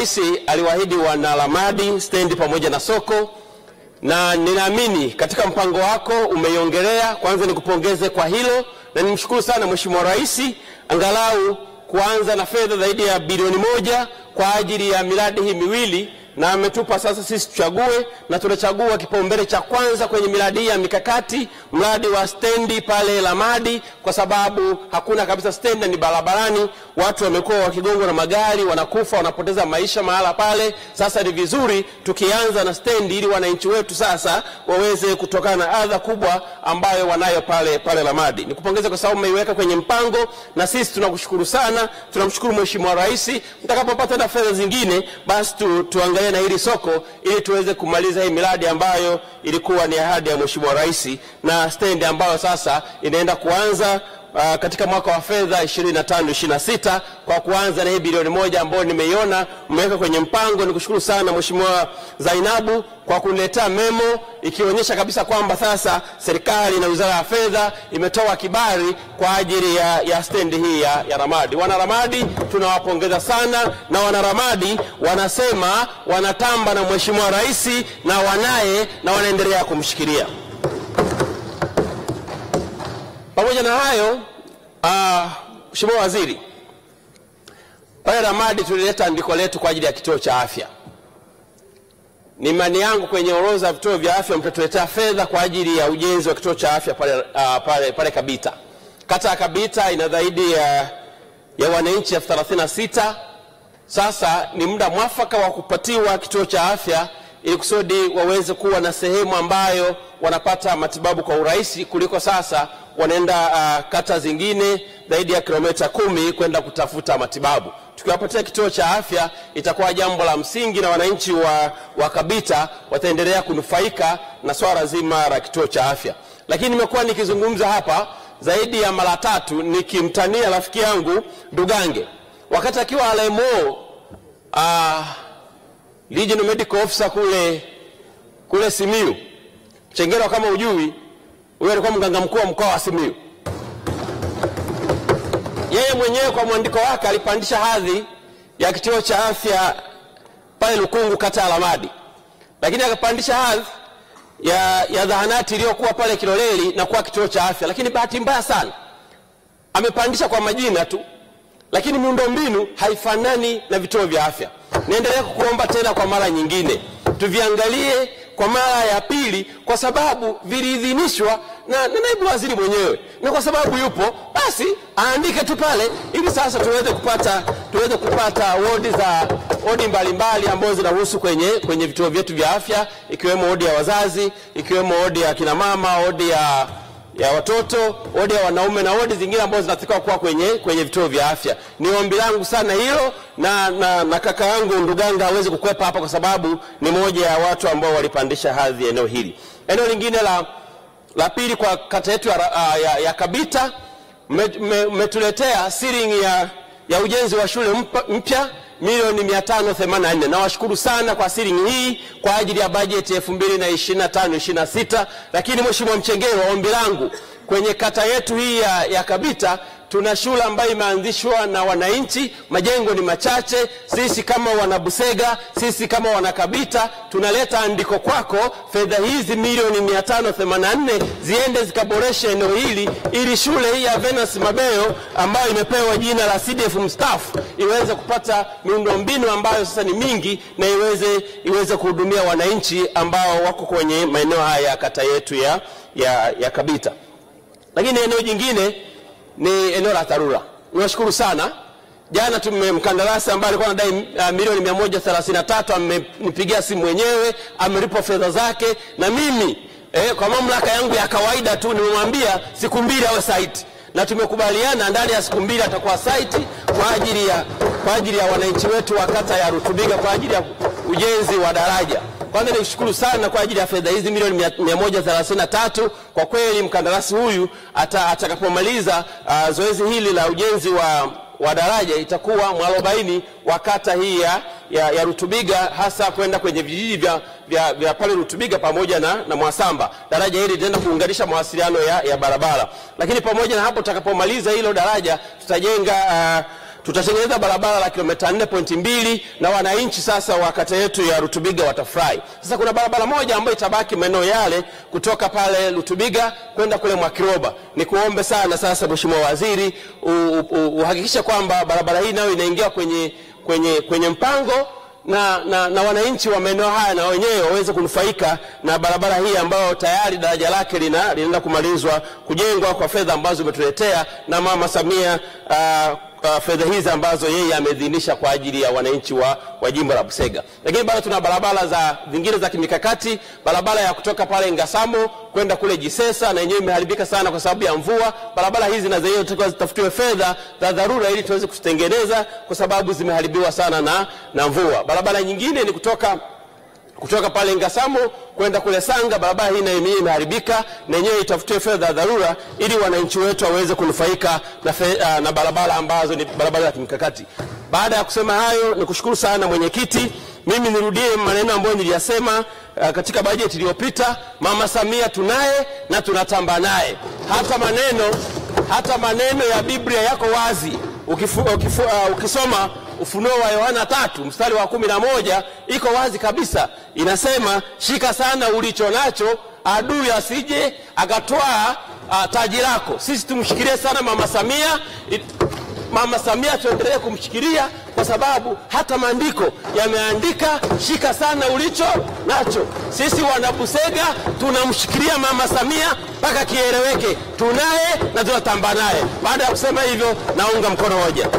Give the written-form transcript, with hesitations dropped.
Rais aliwaahidi wana Lamadi stendi pamoja na soko, na ninaamini katika mpango wako umeiongelea. Kwanza nikupongeze kwa hilo na nimshukuru sana Mheshimiwa Rais angalau kuanza na fedha zaidi ya bilioni 1 kwa ajili ya miradi hii miwili, na ametupa sasa sisi tuchague, na tunachagua kipaumbele cha kwanza kwenye miradi ya mikakati, mradi wa stendi pale Lamadi, kwa sababu hakuna kabisa stendi, ni barabarani, watu wamekuwa wakigongwa na magari, wanakufa, wanapoteza maisha mahala pale. Sasa ni vizuri tukianza na stendi ili wananchi wetu sasa waweze kutokana na adha kubwa ambayo wanayo pale Lamadi. Nikupongeze kwa sababu umeiweka kwenye mpango, na sisi tunakushukuru sana. Tunamshukuru Mheshimiwa Rais. Mtakapopata na fedha zingine basi tuangalie na hili soko ili tuweze kumaliza hii miradi ambayo ilikuwa ni ahadi ya Mheshimiwa Rais, na stendi ambayo sasa inaenda kuanza katika mwaka wa fedha 25-26 kwa kuanza na hii bilioni 1 ambayo nimeiona mmeweka kwenye mpango. Nikushukuru sana Mheshimiwa Zainabu kwa kuniletea memo ikionyesha kabisa kwamba sasa serikali na Wizara ya Fedha imetoa kibali kwa ajili ya stendi hii ya Lamadi. Wana Lamadi tunawapongeza sana, na wana Lamadi wanasema wanatamba na Mheshimiwa Rais na wanaye na wanaendelea kumshikilia. Pamoja na hayo, Mheshimiwa Waziri, pale Lamadi tulileta andiko letu kwa ajili ya kituo cha afya. Ni imani yangu kwenye orodha ya vituo vya afya mtatuletea fedha kwa ajili ya ujenzi wa kituo cha afya pale Kabita. Kata ya Kabita ina zaidi ya wananchi 36. Sasa ni muda mwafaka wa kupatiwa kituo cha afya ili kusudi waweze kuwa na sehemu ambayo wanapata matibabu kwa urahisi kuliko sasa wanaenda kata zingine zaidi ya kilomita 10 kwenda kutafuta matibabu. Tukiwapatia kituo cha afya itakuwa jambo la msingi, na wananchi wa Kabita wataendelea kunufaika na swala zima la kituo cha afya. Lakini nimekuwa nikizungumza hapa zaidi ya mara 3 nikimtania rafiki yangu Ndugange wakati akiwa LMO Regional Medical Officer kule Simiyu. Chengero kama ujui, huyo alikuwa mganga mkuu wa mkoa wa Simiyu. Yeye mwenyewe kwa mwandiko wake alipandisha hadhi ya kituo cha afya pale Lukungu kata ya Lamadi, lakini akapandisha hadhi ya zahanati iliyokuwa pale Kiloleli na kuwa kituo cha afya. Lakini bahati mbaya sana amepandisha kwa majina tu, lakini miundombinu haifanani na vituo vya afya. Naendelea kukuomba tena kwa mara nyingine tuviangalie kwa mara ya pili, kwa sababu viliidhinishwa na naibu waziri mwenyewe, na kwa sababu yupo basi aandike tu pale ili sasa tuweze kupata wodi mbalimbali ambazo zinahusu kwenye vituo vyetu vya afya, ikiwemo wodi ya wazazi, ikiwemo wodi ya kina mama, wodi ya watoto, wodi ya wanaume na wodi zingine ambazo zinatakiwa kuwa kwenye vituo vya afya. Ni ombi langu sana hilo, na kaka yangu Nduganga hawezi kukwepa hapa kwa sababu ni moja ya watu ambao walipandisha hadhi eneo hili. Eneo lingine la pili kwa kata yetu ya Kabita, mmetuletea ceiling ya ujenzi wa shule mpya milioni 584. Na washukuru sana kwa ceiling hii kwa ajili ya bajeti 2025-26. Lakini Mheshimiwa Mchengero, ombi langu kwenye kata yetu hii ya Kabita, tuna shule ambayo imeanzishwa na wananchi, majengo ni machache. Sisi kama wanabusega, sisi kama wanakabita, tunaleta andiko kwako, fedha hizi milioni 584 ziende zikaboresha eneo hili, ili shule hii ya Venus Mabeyo ambayo imepewa jina la CDF mstaafu iweze kupata miundombinu ambayo sasa ni mingi, na iweze kuhudumia wananchi ambao wako kwenye maeneo haya ya kata yetu ya Kabita. Lakini eneo jingine ni eneo la dharura. Niwashukuru sana. Jana tumemkandarasi ambaye alikuwa anadai milioni 133, amenipigia simu mwenyewe, amelipa fedha zake, na mimi kwa mamlaka yangu ya kawaida tu nimemwambia siku 2 awe site, na tumekubaliana ndani ya siku 2 atakuwa site kwa ajili ya wananchi wetu wa kata ya Rutubiga kwa ajili ya ujenzi wa daraja. Kwanza nikushukuru sana kwa ajili ya fedha hizi milioni 133. Kwa kweli mkandarasi huyu atakapomaliza zoezi hili la ujenzi wa daraja itakuwa mwarobaini wa kata hii ya Rutubiga, hasa kwenda kwenye vijiji vya pale Rutubiga pamoja na Mwasamba. Daraja hili litaenda kuunganisha mawasiliano ya barabara. Lakini pamoja na hapo, tutakapomaliza hilo daraja tutajenga tutatengeneza barabara la kilomita 4.2 na wananchi sasa wa kata yetu ya Lutubiga watafurahi. Sasa kuna barabara moja ambayo itabaki maeneo yale kutoka pale Lutubiga kwenda kule Mwakiroba. Nikuombe sana sasa Mheshimiwa Waziri uhakikishe kwamba barabara hii nayo inaingia kwenye mpango na wananchi wa maeneo haya na wenyewe waweze kunufaika na barabara hii ambayo tayari daraja lake linaenda kumalizwa kujengwa kwa fedha ambazo umetuletea na Mama Samia, fedha hizi ambazo yeye ameidhinisha kwa ajili ya wananchi wa jimbo la Busega. Lakini bado tuna barabara zingine za kimikakati, barabara ya kutoka pale Ngasamo kwenda kule Jisesa na yenyewe imeharibika sana kwa sababu ya mvua. Barabara hizi na zenyewe tunataka zitafutiwe fedha za dharura ili tuweze kuzitengeneza kwa sababu zimeharibiwa sana na mvua. Barabara nyingine ni kutoka pale Ngasamo kwenda kule Sanga, barabara hii na yenyewe imeharibika na yenyewe itafutiwe fedha za dharura ili wananchi wetu waweze kunufaika na barabara ambazo ni barabara za kimkakati. Baada ya kusema hayo, nikushukuru sana mwenyekiti. Mimi nirudie maneno ambayo niliyasema katika bajeti iliyopita. Mama Samia tunaye na tunatamba naye. Hata maneno ya Biblia yako wazi. Ukisoma Ufunuo wa Yohana 3 mstari wa 11 iko wazi kabisa, inasema shika sana ulicho nacho adui asije akatoa taji lako. Sisi tumshikilie sana Mama Samia tuendelee kumshikilia kwa sababu hata maandiko yameandika shika sana ulicho nacho. Sisi wana Busega tunamshikilia Mama Samia mpaka kieleweke, tunaye na tunatamba naye. Baada ya kusema hivyo, naunga mkono hoja.